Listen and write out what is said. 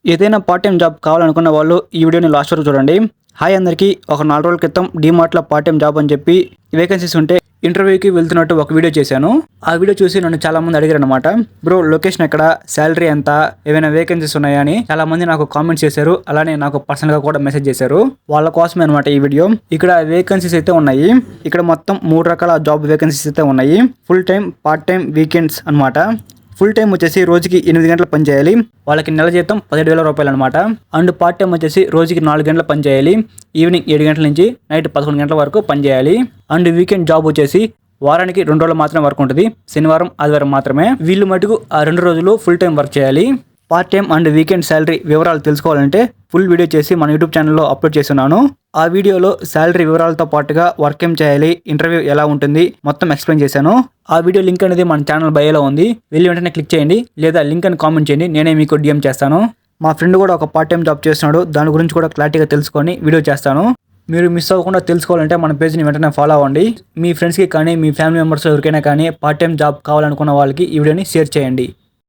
ఏదైనా part time job కావాలనుకున్న వాళ్ళు ఈ వీడియోని లాస్ట్ వరకు చూడండి. హాయ్ అందరికీ, ఒక 4 రోజుల క్రితం డీమార్ట్లో పార్ట్ టైం జాబ్ అని చెప్పి వేకెన్సీస్ ఉంటే ఇంటర్వ్యూకి వెళ్తున్నట్టు ఒక వీడియో చేశాను. ఆ వీడియో చూసి నన్ను చాలా మంది అడిగారు అనమాట. బ్రో, లొకేషన్ ఎక్కడ, శాలరీ ఎంత, ఏమైనా వేకెన్సీస్ ఉన్నాయా అని చాలా మంది నాకు కామెంట్స్ చేశారు. అలానే నాకు పర్సనల్గా కూడా మెసేజ్ చేశారు. వాళ్ళ కోసమే అనమాట ఈ వీడియో. ఇక్కడ వేకెన్సీస్ అయితే ఉన్నాయి. ఇక్కడ మొత్తం 3 రకాల జాబ్ వేకెన్సీస్ అయితే ఉన్నాయి. Full time, part time, weekends అనమాట. ఫుల్ టైం వచ్చేసి రోజుకి 8 గంటలు పని చేయాలి. వాళ్ళకి నెల జీతం 17,000 రూపాయలు అనమాట. అండ్ పార్ట్ టైం వచ్చేసి రోజుకి 4 గంటలు పని చేయాలి. ఈవినింగ్ 7 గంటల నుంచి నైట్ 11 గంటల వరకు పని చేయాలి. అండ్ వీకెండ్ జాబ్ వచ్చేసి వారానికి 2 రోజులు మాత్రమే వర్క్ ఉంటుంది. శనివారం, ఆదివారం మాత్రమే. వీళ్ళు మటుకు ఆ 2 రోజులు ఫుల్ టైం వర్క్ చేయాలి. Part time and weekend salary వివరాలు తెలుసుకోవాలంటే ఫుల్ వీడియో చేసి మన యూట్యూబ్ ఛానల్లో అప్లోడ్ చేస్తున్నాను. ఆ వీడియోలో శాలరీ వివరాలతో పాటుగా వర్క్ ఏం చేయాలి, ఇంటర్వ్యూ ఎలా ఉంటుంది మొత్తం ఎక్స్ప్లెయిన్ చేశాను. ఆ వీడియో లింక్ అనేది మన ఛానల్ బయోలో ఉంది. వెళ్ళి వెంటనే క్లిక్ చేయండి, లేదా లింక్ అని కామెంట్ చేయండి, నేనే మీకు డిఎం చేస్తాను. మా ఫ్రెండ్ కూడా ఒక పార్ట్ టైం జాబ్ చేస్తున్నాడు. దాని గురించి కూడా క్లారిటీగా తెలుసుకొని వీడియో చేస్తాను. మీరు మిస్ అవ్వకుండా తెలుసుకోవాలంటే మన పేజ్ని వెంటనే ఫాలో అవ్వండి. మీ ఫ్రెండ్స్కి కానీ, మీ ఫ్యామిలీ మెంబర్స్ ఎవరికైనా కానీ పార్ట్ టైం జాబ్ కావాలనుకున్న వాళ్ళకి ఈ వీడియోని షేర్ చేయండి.